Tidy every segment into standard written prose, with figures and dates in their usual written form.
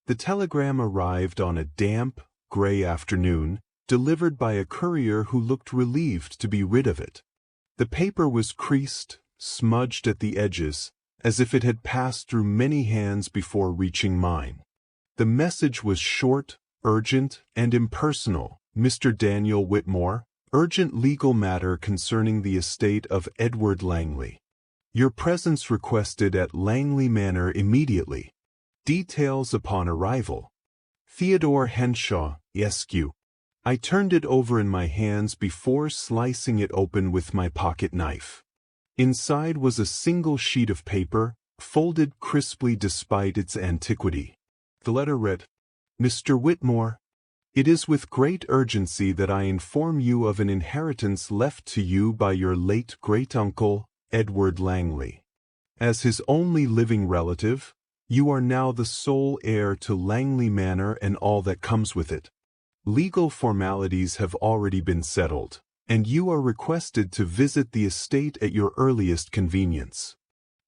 The telegram arrived on a damp, gray afternoon, delivered by a courier who looked relieved to be rid of it. The paper was creased, smudged at the edges, as if it had passed through many hands before reaching mine. The message was short, urgent, and impersonal. Mr. Daniel Whitmore, urgent legal matter concerning the estate of Edward Langley. Your presence requested at Langley Manor immediately. Details upon arrival. Theodore Henshaw, Esq. I turned it over in my hands before slicing it open with my pocket knife. Inside was a single sheet of paper, folded crisply despite its antiquity. The letter read, Mr. Whitmore, it is with great urgency that I inform you of an inheritance left to you by your late great-uncle, Edward Langley. As his only living relative, you are now the sole heir to Langley Manor and all that comes with it. Legal formalities have already been settled, and you are requested to visit the estate at your earliest convenience.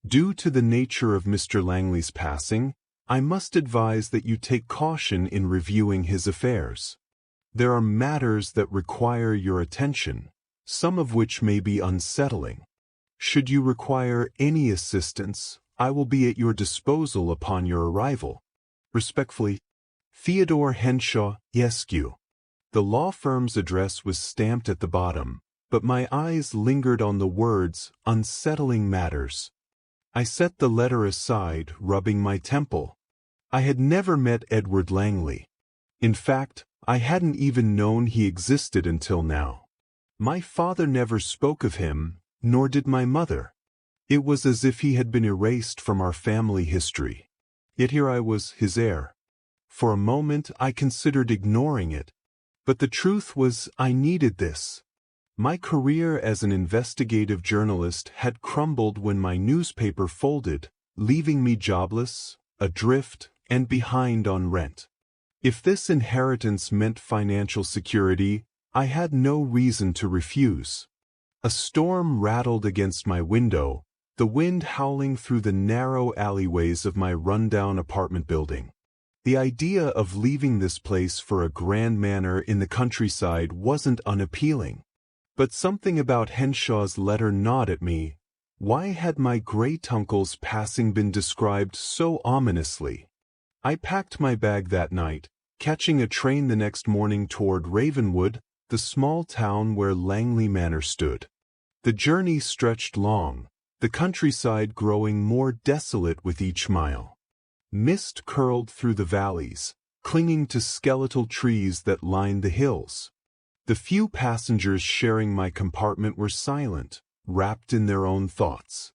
Due to the nature of Mr. Langley's passing, I must advise that you take caution in reviewing his affairs. There are matters that require your attention, some of which may be unsettling. Should you require any assistance, I will be at your disposal upon your arrival. Respectfully, Theodore Henshaw, Esq. The law firm's address was stamped at the bottom, but my eyes lingered on the words, unsettling matters. I set the letter aside, rubbing my temple. I had never met Edward Langley. In fact, I hadn't even known he existed until now. My father never spoke of him, nor did my mother. It was as if he had been erased from our family history. Yet here I was, his heir. For a moment I considered ignoring it. But the truth was I needed this. My career as an investigative journalist had crumbled when my newspaper folded, leaving me jobless, adrift, and behind on rent. If this inheritance meant financial security, I had no reason to refuse. A storm rattled against my window, the wind howling through the narrow alleyways of my rundown apartment building. The idea of leaving this place for a grand manor in the countryside wasn't unappealing. But something about Henshaw's letter gnawed at me. Why had my great-uncle's passing been described so ominously? I packed my bag that night, catching a train the next morning toward Ravenwood, the small town where Langley Manor stood. The journey stretched long, the countryside growing more desolate with each mile. Mist curled through the valleys, clinging to skeletal trees that lined the hills. The few passengers sharing my compartment were silent, wrapped in their own thoughts.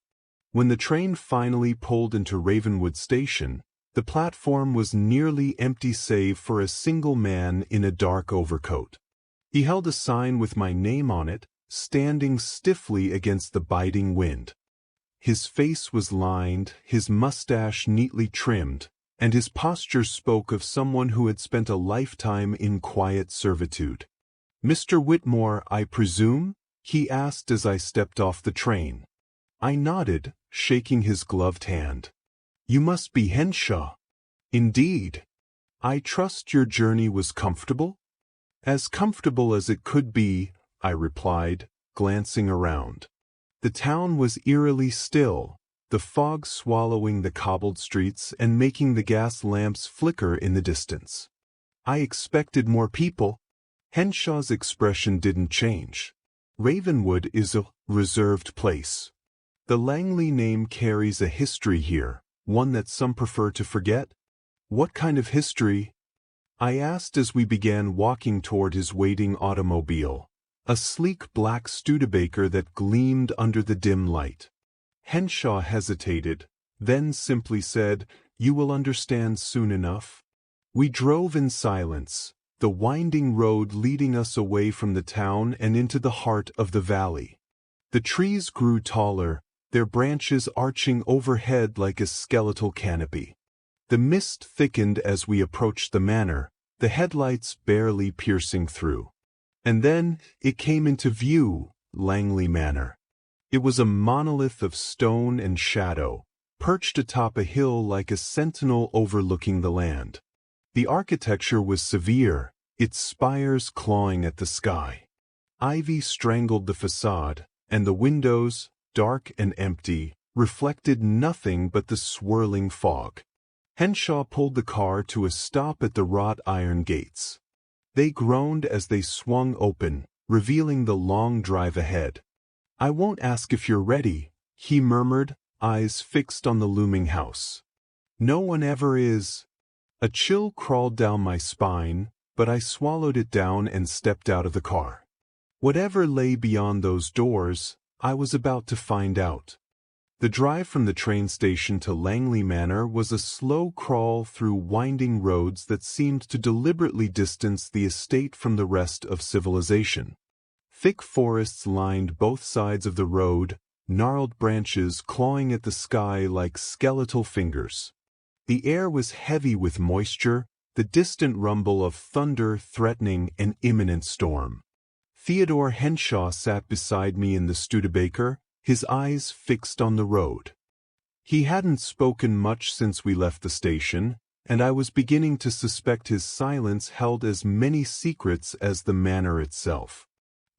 When the train finally pulled into Ravenwood Station, the platform was nearly empty save for a single man in a dark overcoat. He held a sign with my name on it, standing stiffly against the biting wind. His face was lined, his mustache neatly trimmed, and his posture spoke of someone who had spent a lifetime in quiet servitude. "Mr. Whitmore, I presume?" he asked as I stepped off the train. I nodded, shaking his gloved hand. "You must be Henshaw." "Indeed. I trust your journey was comfortable?" "As comfortable as it could be," I replied, glancing around. The town was eerily still, the fog swallowing the cobbled streets and making the gas lamps flicker in the distance. "I expected more people." Henshaw's expression didn't change. "Ravenwood is a reserved place. The Langley name carries a history here, one that some prefer to forget." "What kind of history?" I asked as we began walking toward his waiting automobile, a sleek black Studebaker that gleamed under the dim light. Henshaw hesitated, then simply said, "You will understand soon enough." We drove in silence, the winding road leading us away from the town and into the heart of the valley. The trees grew taller, their branches arching overhead like a skeletal canopy. The mist thickened as we approached the manor, the headlights barely piercing through. And then it came into view, Langley Manor. It was a monolith of stone and shadow, perched atop a hill like a sentinel overlooking the land. The architecture was severe, its spires clawing at the sky. Ivy strangled the facade, and the windows, dark and empty, reflected nothing but the swirling fog. Henshaw pulled the car to a stop at the wrought iron gates. They groaned as they swung open, revealing the long drive ahead. "I won't ask if you're ready," he murmured, eyes fixed on the looming house. "No one ever is." A chill crawled down my spine, but I swallowed it down and stepped out of the car. Whatever lay beyond those doors, I was about to find out. The drive from the train station to Langley Manor was a slow crawl through winding roads that seemed to deliberately distance the estate from the rest of civilization. Thick forests lined both sides of the road, gnarled branches clawing at the sky like skeletal fingers. The air was heavy with moisture, the distant rumble of thunder threatening an imminent storm. Theodore Henshaw sat beside me in the Studebaker, his eyes fixed on the road. He hadn't spoken much since we left the station, and I was beginning to suspect his silence held as many secrets as the manor itself.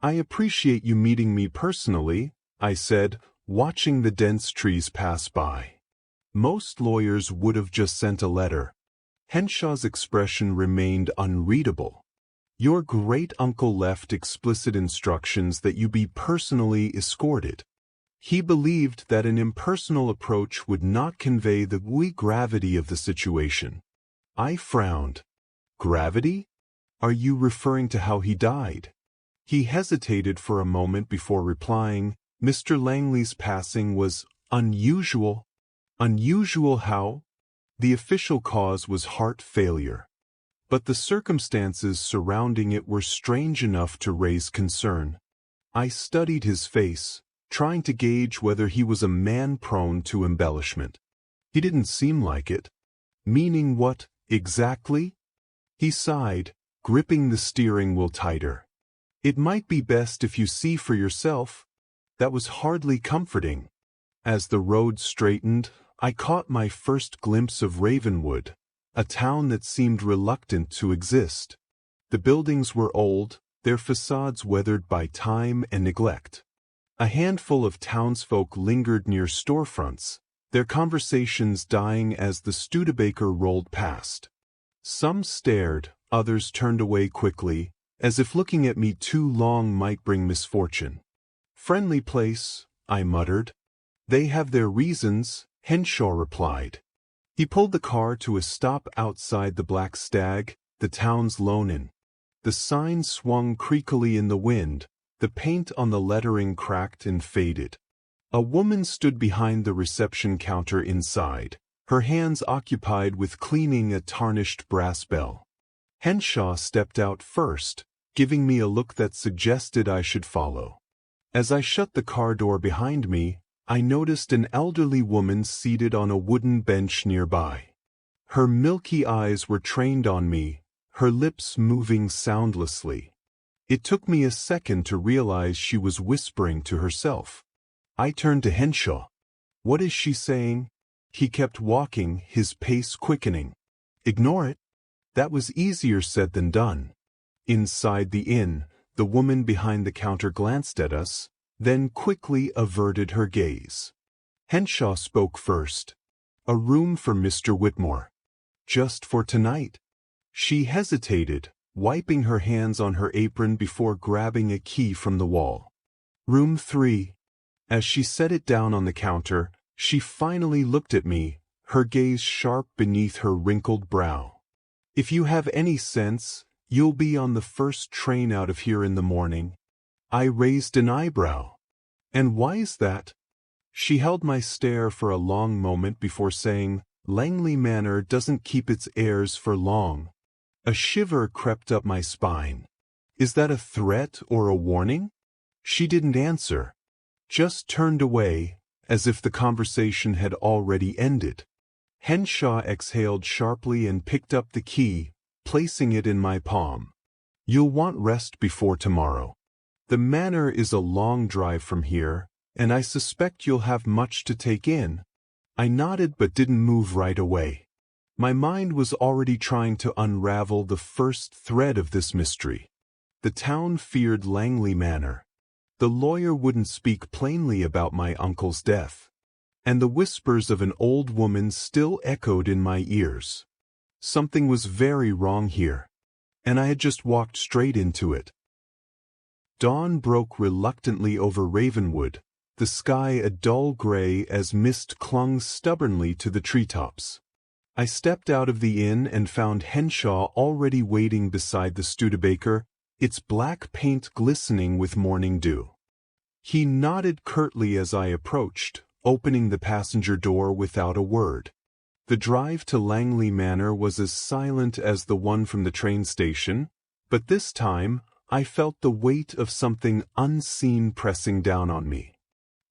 "I appreciate you meeting me personally," I said, watching the dense trees pass by. Most lawyers would have just sent a letter. Henshaw's expression remained unreadable. "Your great-uncle left explicit instructions that you be personally escorted." He believed that an impersonal approach would not convey the gravity of the situation. I frowned. "Gravity? Are you referring to how he died?" He hesitated for a moment before replying, "Mr. Langley's passing was unusual." "Unusual how?" "The official cause was heart failure. But the circumstances surrounding it were strange enough to raise concern." I studied his face, trying to gauge whether he was a man prone to embellishment. He didn't seem like it. "Meaning what, exactly?" He sighed, gripping the steering wheel tighter. "It might be best if you see for yourself." That was hardly comforting. As the road straightened, I caught my first glimpse of Ravenwood, a town that seemed reluctant to exist. The buildings were old, their facades weathered by time and neglect. A handful of townsfolk lingered near storefronts, their conversations dying as the Studebaker rolled past. Some stared, others turned away quickly, as if looking at me too long might bring misfortune. "Friendly place," I muttered. "They have their reasons," Henshaw replied. He pulled the car to a stop outside the Black Stag, the town's lone inn. The sign swung creakily in the wind, the paint on the lettering cracked and faded. A woman stood behind the reception counter inside, her hands occupied with cleaning a tarnished brass bell. Henshaw stepped out first, giving me a look that suggested I should follow. As I shut the car door behind me, I noticed an elderly woman seated on a wooden bench nearby. Her milky eyes were trained on me, her lips moving soundlessly. It took me a second to realize she was whispering to herself. I turned to Henshaw. "What is she saying?" He kept walking, his pace quickening. "Ignore it." That was easier said than done. Inside the inn, the woman behind the counter glanced at us, then quickly averted her gaze. Henshaw spoke first. "A room for Mr. Whitmore." "Just for tonight?" She hesitated, wiping her hands on her apron before grabbing a key from the wall. "Room 3. As she set it down on the counter, she finally looked at me, her gaze sharp beneath her wrinkled brow. "If you have any sense, you'll be on the first train out of here in the morning." I raised an eyebrow. "And why is that?" She held my stare for a long moment before saying, "Langley Manor doesn't keep its heirs for long." A shiver crept up my spine. Is that a threat or a warning? She didn't answer, just turned away, as if the conversation had already ended. Henshaw exhaled sharply and picked up the key, placing it in my palm. "You'll want rest before tomorrow. The manor is a long drive from here, and I suspect you'll have much to take in." I nodded but didn't move right away. My mind was already trying to unravel the first thread of this mystery. The town feared Langley Manor. The lawyer wouldn't speak plainly about my uncle's death. And the whispers of an old woman still echoed in my ears. Something was very wrong here. And I had just walked straight into it. Dawn broke reluctantly over Ravenwood, the sky a dull gray as mist clung stubbornly to the treetops. I stepped out of the inn and found Henshaw already waiting beside the Studebaker, its black paint glistening with morning dew. He nodded curtly as I approached, opening the passenger door without a word. The drive to Langley Manor was as silent as the one from the train station, but this time I felt the weight of something unseen pressing down on me.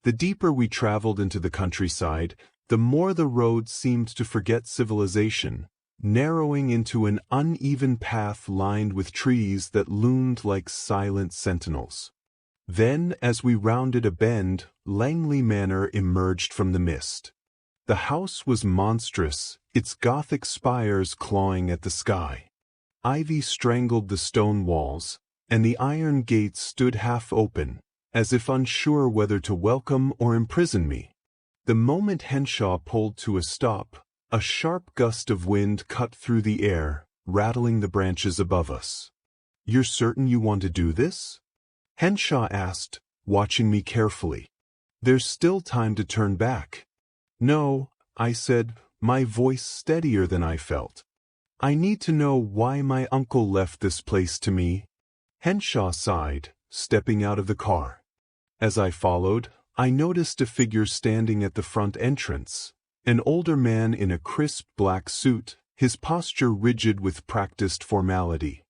The deeper we traveled into the countryside, the more the road seemed to forget civilization, narrowing into an uneven path lined with trees that loomed like silent sentinels. Then, as we rounded a bend, Langley Manor emerged from the mist. The house was monstrous, its Gothic spires clawing at the sky. Ivy strangled the stone walls, and the iron gates stood half open, as if unsure whether to welcome or imprison me. The moment Henshaw pulled to a stop, a sharp gust of wind cut through the air, rattling the branches above us. "You're certain you want to do this?" Henshaw asked, watching me carefully. "There's still time to turn back." "No," I said, my voice steadier than I felt. "I need to know why my uncle left this place to me." Henshaw sighed, stepping out of the car. As I followed, I noticed a figure standing at the front entrance, an older man in a crisp black suit, his posture rigid with practiced formality.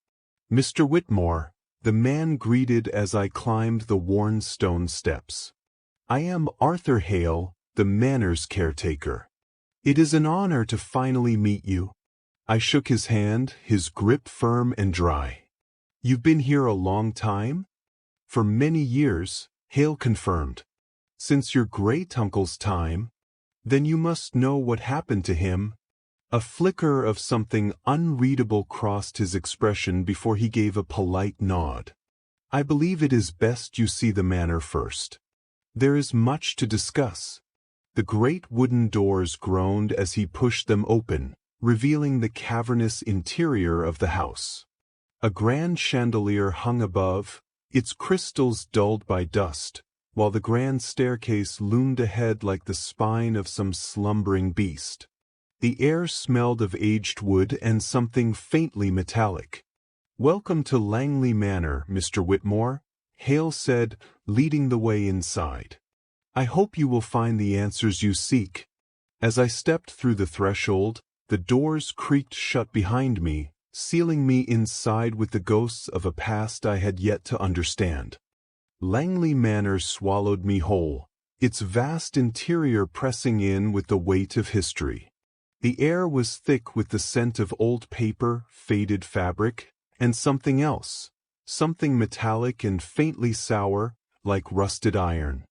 "Mr. Whitmore," the man greeted as I climbed the worn stone steps. "I am Arthur Hale, the manor's caretaker. It is an honor to finally meet you." I shook his hand, his grip firm and dry. "You've been here a long time?" "For many years," Hale confirmed. "Since your great-uncle's time? Then you must know what happened to him." A flicker of something unreadable crossed his expression before he gave a polite nod. "I believe it is best you see the manor first. There is much to discuss." The great wooden doors groaned as he pushed them open, revealing the cavernous interior of the house. A grand chandelier hung above, its crystals dulled by dust, while the grand staircase loomed ahead like the spine of some slumbering beast. The air smelled of aged wood and something faintly metallic. "Welcome to Langley Manor, Mr. Whitmore," Hale said, leading the way inside. "I hope you will find the answers you seek." As I stepped through the threshold, the doors creaked shut behind me, sealing me inside with the ghosts of a past I had yet to understand. Langley Manor swallowed me whole, its vast interior pressing in with the weight of history. The air was thick with the scent of old paper, faded fabric, and something else, something metallic and faintly sour, like rusted iron.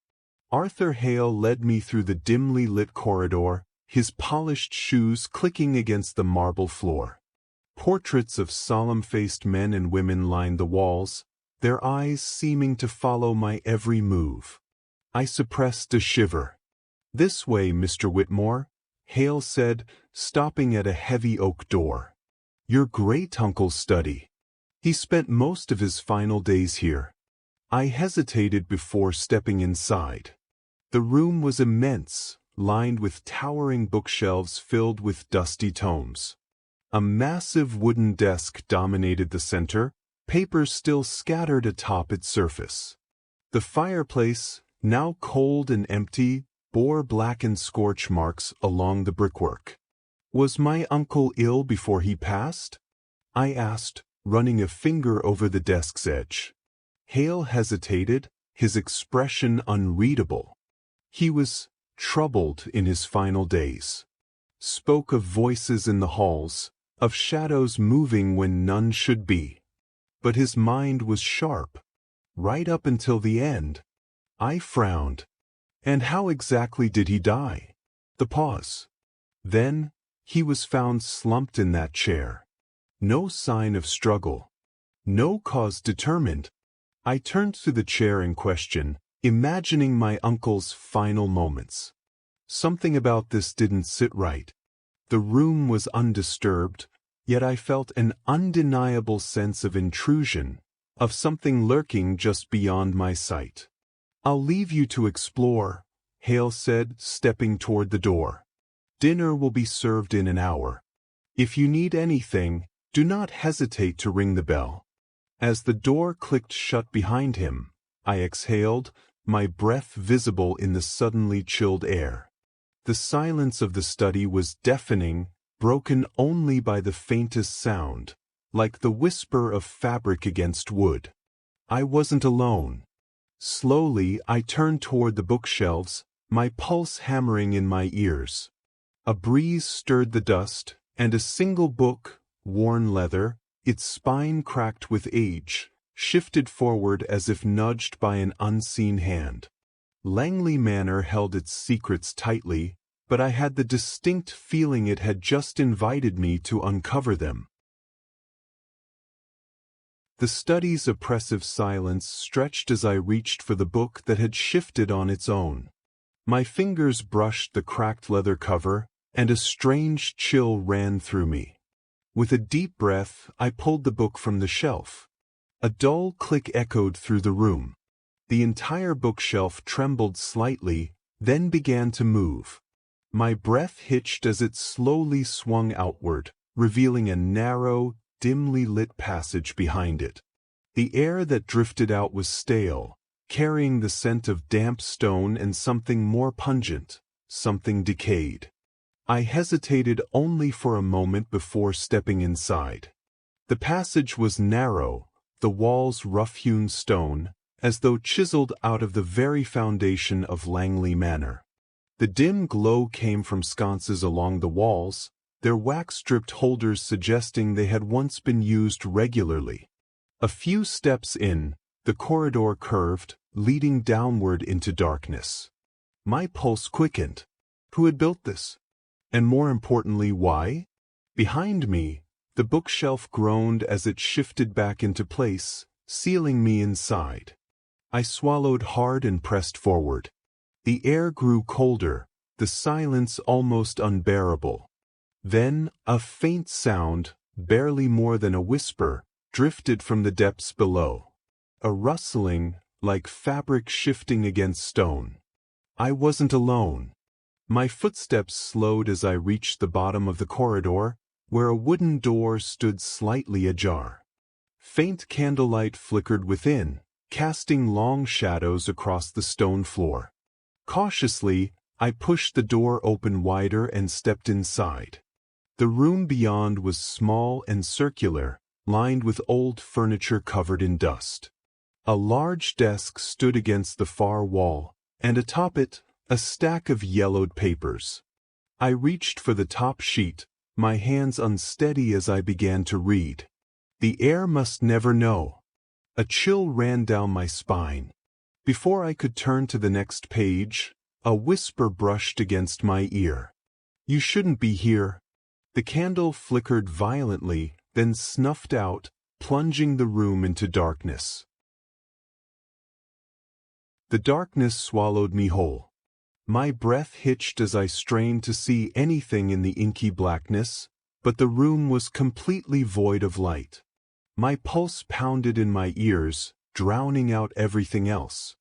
Arthur Hale led me through the dimly lit corridor, his polished shoes clicking against the marble floor. Portraits of solemn-faced men and women lined the walls, their eyes seeming to follow my every move. I suppressed a shiver. "This way, Mr. Whitmore," Hale said, stopping at a heavy oak door. "Your great-uncle's study. He spent most of his final days here." I hesitated before stepping inside. The room was immense, lined with towering bookshelves filled with dusty tomes. A massive wooden desk dominated the center, papers still scattered atop its surface. The fireplace, now cold and empty, bore blackened scorch marks along the brickwork. "Was my uncle ill before he passed?" I asked, running a finger over the desk's edge. Hale hesitated, his expression unreadable. "He was troubled in his final days. Spoke of voices in the halls, of shadows moving when none should be. But his mind was sharp, right up until the end." I frowned. "And how exactly did he die?" The pause. Then, He was found slumped in that chair. No sign of struggle. No cause determined. I turned to the chair in question, imagining my uncle's final moments. Something about this didn't sit right. The room was undisturbed, yet I felt an undeniable sense of intrusion, of something lurking just beyond my sight. "I'll leave you to explore," Hale said, stepping toward the door. "Dinner will be served in an hour. If you need anything, do not hesitate to ring the bell." As the door clicked shut behind him, I exhaled, my breath visible in the suddenly chilled air. The silence of the study was deafening, broken only by the faintest sound, like the whisper of fabric against wood. I wasn't alone. Slowly, I turned toward the bookshelves, my pulse hammering in my ears. A breeze stirred the dust, and a single book, worn leather, its spine cracked with age, shifted forward as if nudged by an unseen hand. Langley Manor held its secrets tightly, but I had the distinct feeling it had just invited me to uncover them. The study's oppressive silence stretched as I reached for the book that had shifted on its own. My fingers brushed the cracked leather cover, and a strange chill ran through me. With a deep breath, I pulled the book from the shelf. A dull click echoed through the room. The entire bookshelf trembled slightly, then began to move. My breath hitched as it slowly swung outward, revealing a narrow, dimly lit passage behind it. The air that drifted out was stale, carrying the scent of damp stone and something more pungent, something decayed. I hesitated only for a moment before stepping inside. The passage was narrow, the walls rough-hewn stone, as though chiseled out of the very foundation of Langley Manor. The dim glow came from sconces along the walls, their wax-dripped holders suggesting they had once been used regularly. A few steps in, the corridor curved, leading downward into darkness. My pulse quickened. Who had built this? And more importantly, why? Behind me, the bookshelf groaned as it shifted back into place, sealing me inside. I swallowed hard and pressed forward. The air grew colder, the silence almost unbearable. Then, a faint sound, barely more than a whisper, drifted from the depths below. A rustling, like fabric shifting against stone. I wasn't alone. My footsteps slowed as I reached the bottom of the corridor, where a wooden door stood slightly ajar. Faint candlelight flickered within, casting long shadows across the stone floor. Cautiously, I pushed the door open wider and stepped inside. The room beyond was small and circular, lined with old furniture covered in dust. A large desk stood against the far wall, and atop it, a stack of yellowed papers. I reached for the top sheet, my hands unsteady as I began to read. The heir must never know. A chill ran down my spine. Before I could turn to the next page, a whisper brushed against my ear. "You shouldn't be here." The candle flickered violently, then snuffed out, plunging the room into darkness. The darkness swallowed me whole. My breath hitched as I strained to see anything in the inky blackness, but the room was completely void of light. My pulse pounded in my ears, drowning out everything else.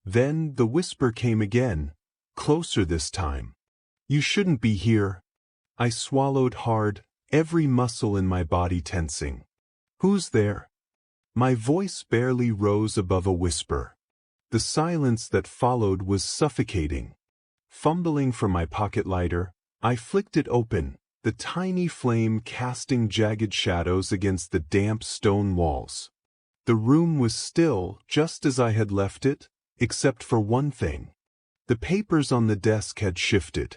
Then the whisper came again, closer this time. "You shouldn't be here." I swallowed hard, every muscle in my body tensing. "Who's there?" My voice barely rose above a whisper. The silence that followed was suffocating. Fumbling for my pocket lighter, I flicked it open, the tiny flame casting jagged shadows against the damp stone walls. The room was still, just as I had left it, except for one thing. The papers on the desk had shifted.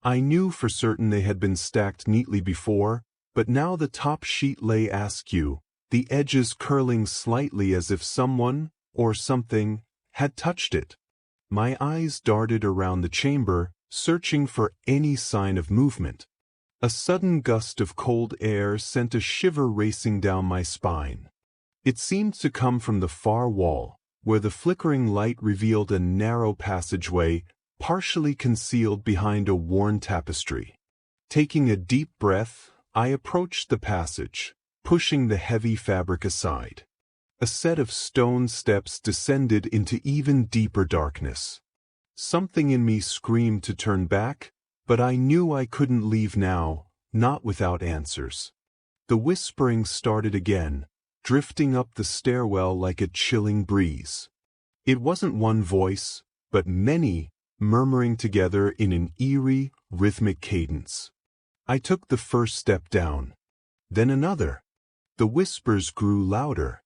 I knew for certain they had been stacked neatly before, but now the top sheet lay askew, the edges curling slightly as if someone, or something, had touched it. My eyes darted around the chamber, searching for any sign of movement. A sudden gust of cold air sent a shiver racing down my spine. It seemed to come from the far wall, where the flickering light revealed a narrow passageway, partially concealed behind a worn tapestry. Taking a deep breath, I approached the passage, pushing the heavy fabric aside. A set of stone steps descended into even deeper darkness. Something in me screamed to turn back, but I knew I couldn't leave now, not without answers. The whispering started again, drifting up the stairwell like a chilling breeze. It wasn't one voice, but many, murmuring together in an eerie, rhythmic cadence. I took the first step down. Then another. The whispers grew louder.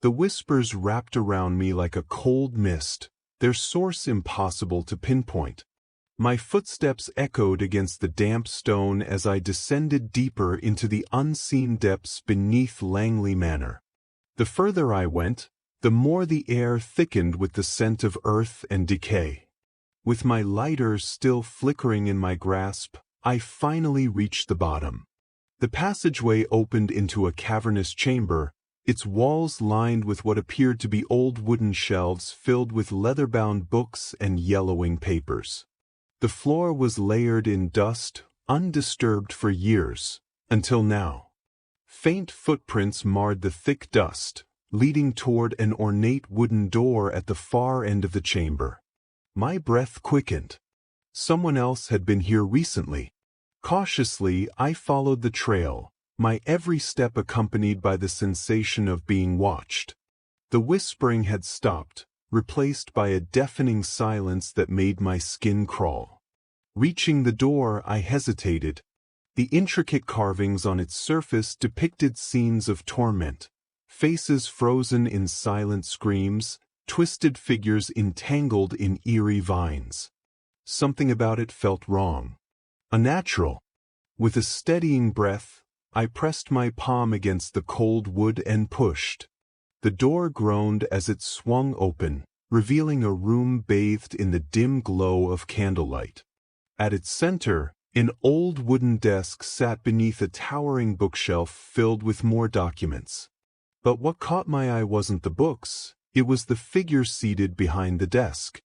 The whispers wrapped around me like a cold mist, their source impossible to pinpoint. My footsteps echoed against the damp stone as I descended deeper into the unseen depths beneath Langley Manor. The further I went, the more the air thickened with the scent of earth and decay. With my lighter still flickering in my grasp, I finally reached the bottom. The passageway opened into a cavernous chamber, its walls lined with what appeared to be old wooden shelves filled with leather-bound books and yellowing papers. The floor was layered in dust, undisturbed for years, until now. Faint footprints marred the thick dust, leading toward an ornate wooden door at the far end of the chamber. My breath quickened. Someone else had been here recently. Cautiously, I followed the trail, my every step accompanied by the sensation of being watched. The whispering had stopped, replaced by a deafening silence that made my skin crawl. Reaching the door, I hesitated. The intricate carvings on its surface depicted scenes of torment, faces frozen in silent screams, twisted figures entangled in eerie vines. Something about it felt wrong, unnatural. With a steadying breath, I pressed my palm against the cold wood and pushed. The door groaned as it swung open, revealing a room bathed in the dim glow of candlelight. At its center, an old wooden desk sat beneath a towering bookshelf filled with more documents. But what caught my eye wasn't the books, it was the figure seated behind the desk.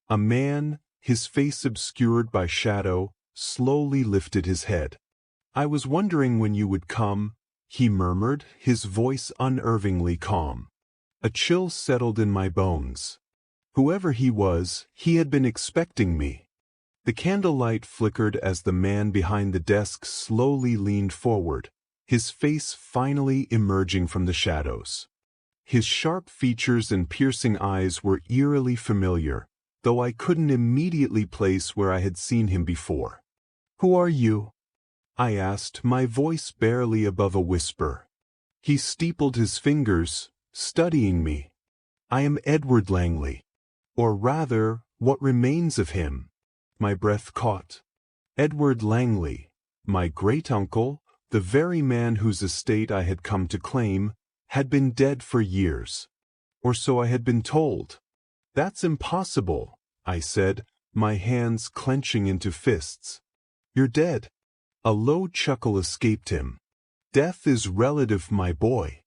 A man, his face obscured by shadow, slowly lifted his head. "I was wondering when you would come," he murmured, his voice unnervingly calm. A chill settled in my bones. Whoever he was, he had been expecting me. The candlelight flickered as the man behind the desk slowly leaned forward, his face finally emerging from the shadows. His sharp features and piercing eyes were eerily familiar, though I couldn't immediately place where I had seen him before. "Who are you?" I asked, my voice barely above a whisper. He steepled his fingers, studying me. "I am Edward Langley. Or rather, what remains of him." My breath caught. Edward Langley, my great-uncle, the very man whose estate I had come to claim, had been dead for years. Or so I had been told. "That's impossible," I said, my hands clenching into fists. "You're dead." A low chuckle escaped him. "Death is relative, my boy.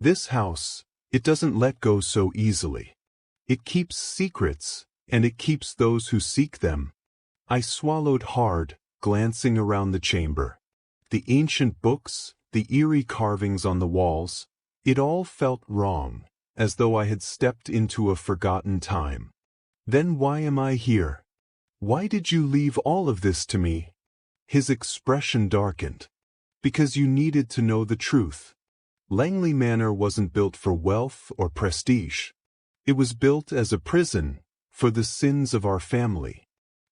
This house, it doesn't let go so easily. It keeps secrets, and it keeps those who seek them." I swallowed hard, glancing around the chamber. The ancient books, the eerie carvings on the walls, it all felt wrong, as though I had stepped into a forgotten time. "Then why am I here? Why did you leave all of this to me?" His expression darkened. "Because you needed to know the truth. Langley Manor wasn't built for wealth or prestige. It was built as a prison, for the sins of our family.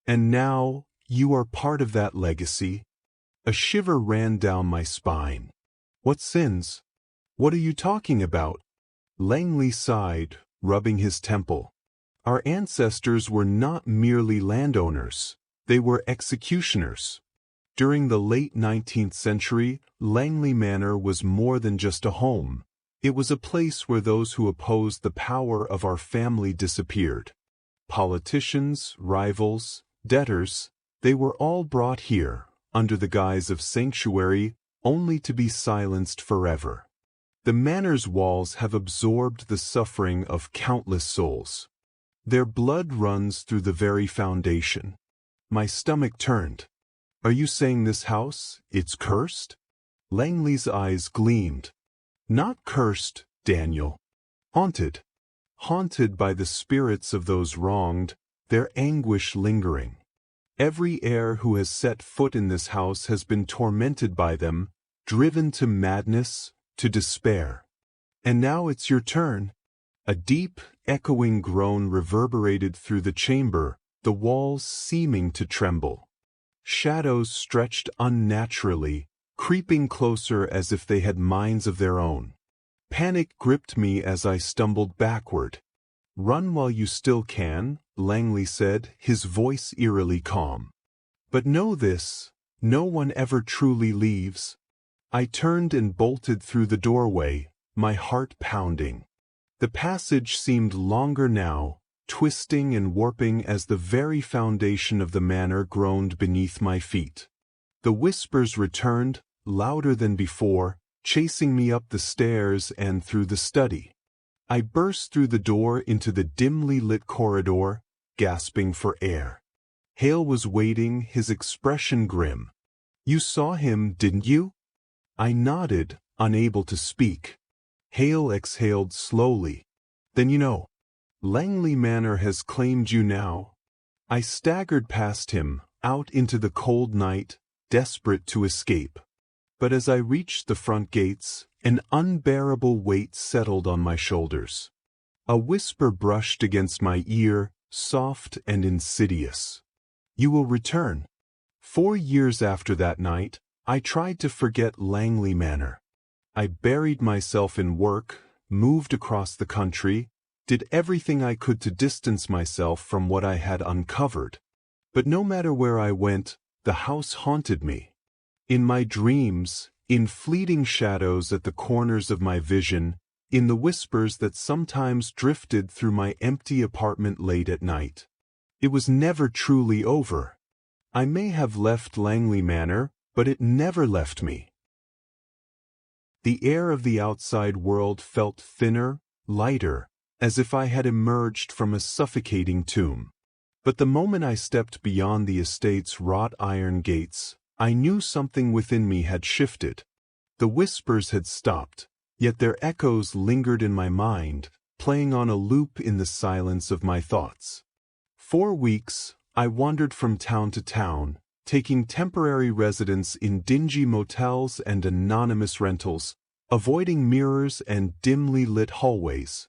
And now, you are part of that legacy." A shiver ran down my spine. "What sins? What are you talking about?" Langley sighed, rubbing his temple. "Our ancestors were not merely landowners, they were executioners. During the late 19th century, Langley Manor was more than just a home. It was a place where those who opposed the power of our family disappeared. Politicians, rivals, debtors, they were all brought here, under the guise of sanctuary, only to be silenced forever. The manor's walls have absorbed the suffering of countless souls. Their blood runs through the very foundation. My stomach turned. Are you saying this house, it's cursed? Langley's eyes gleamed. Not cursed, Daniel. Haunted. Haunted by the spirits of those wronged, their anguish lingering. Every heir who has set foot in this house has been tormented by them, driven to madness, to despair. And now it's your turn. A deep, echoing groan reverberated through the chamber, the walls seeming to tremble. Shadows stretched unnaturally, creeping closer as if they had minds of their own. Panic gripped me as I stumbled backward. Run while you still can, Langley said, his voice eerily calm. But know this, no one ever truly leaves. I turned and bolted through the doorway, my heart pounding. The passage seemed longer now, twisting and warping as the very foundation of the manor groaned beneath my feet. The whispers returned, louder than before, chasing me up the stairs and through the study. I burst through the door into the dimly lit corridor, gasping for air. Hale was waiting, his expression grim. You saw him, didn't you? I nodded, unable to speak. Hale exhaled slowly. Then you know. Langley Manor has claimed you now. I staggered past him, out into the cold night, desperate to escape. But as I reached the front gates, an unbearable weight settled on my shoulders. A whisper brushed against my ear, soft and insidious. You will return. 4 years after that night, I tried to forget Langley Manor. I buried myself in work, moved across the country, did everything I could to distance myself from what I had uncovered. But no matter where I went, the house haunted me. In my dreams, in fleeting shadows at the corners of my vision, in the whispers that sometimes drifted through my empty apartment late at night. It was never truly over. I may have left Langley Manor, but it never left me. The air of the outside world felt thinner, lighter, as if I had emerged from a suffocating tomb. But the moment I stepped beyond the estate's wrought iron gates, I knew something within me had shifted. The whispers had stopped, yet their echoes lingered in my mind, playing on a loop in the silence of my thoughts. 4 weeks, I wandered from town to town, taking temporary residence in dingy motels and anonymous rentals, avoiding mirrors and dimly lit hallways.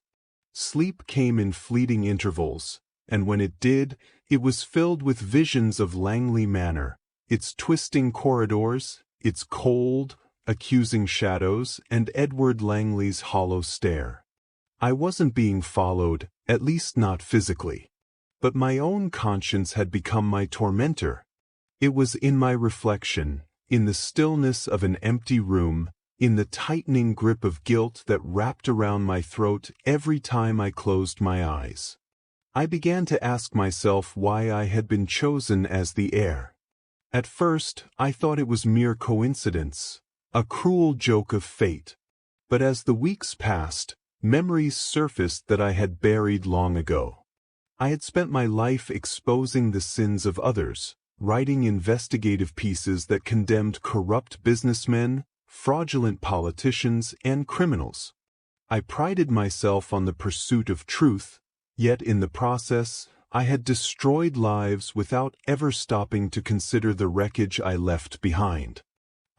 Sleep came in fleeting intervals, and when it did, it was filled with visions of Langley Manor, its twisting corridors, its cold, accusing shadows, and Edward Langley's hollow stare. I wasn't being followed, at least not physically. But my own conscience had become my tormentor. It was in my reflection, in the stillness of an empty room, in the tightening grip of guilt that wrapped around my throat every time I closed my eyes. I began to ask myself why I had been chosen as the heir. At first, I thought it was mere coincidence, a cruel joke of fate. But as the weeks passed, memories surfaced that I had buried long ago. I had spent my life exposing the sins of others, writing investigative pieces that condemned corrupt businessmen, fraudulent politicians, and criminals. I prided myself on the pursuit of truth, yet in the process, I had destroyed lives without ever stopping to consider the wreckage I left behind.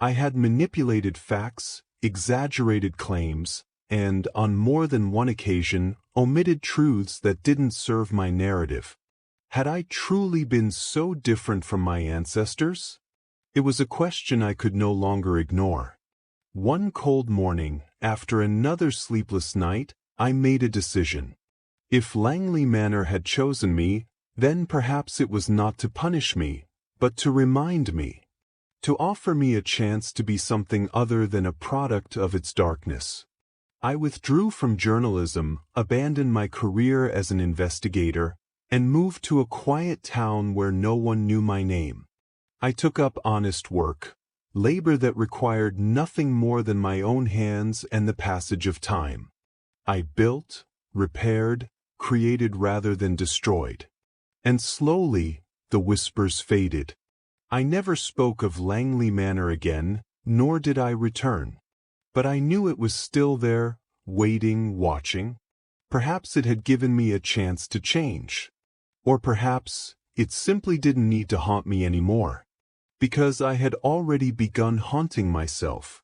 I had manipulated facts, exaggerated claims, and, on more than one occasion, omitted truths that didn't serve my narrative. Had I truly been so different from my ancestors? It was a question I could no longer ignore. One cold morning, after another sleepless night, I made a decision. If Langley Manor had chosen me, then perhaps it was not to punish me, but to remind me. To offer me a chance to be something other than a product of its darkness. I withdrew from journalism, abandoned my career as an investigator, and moved to a quiet town where no one knew my name. I took up honest work, labor that required nothing more than my own hands and the passage of time. I built, repaired, created rather than destroyed. And slowly, the whispers faded. I never spoke of Langley Manor again, nor did I return. But I knew it was still there, waiting, watching. Perhaps it had given me a chance to change. Or perhaps it simply didn't need to haunt me anymore. Because I had already begun haunting myself.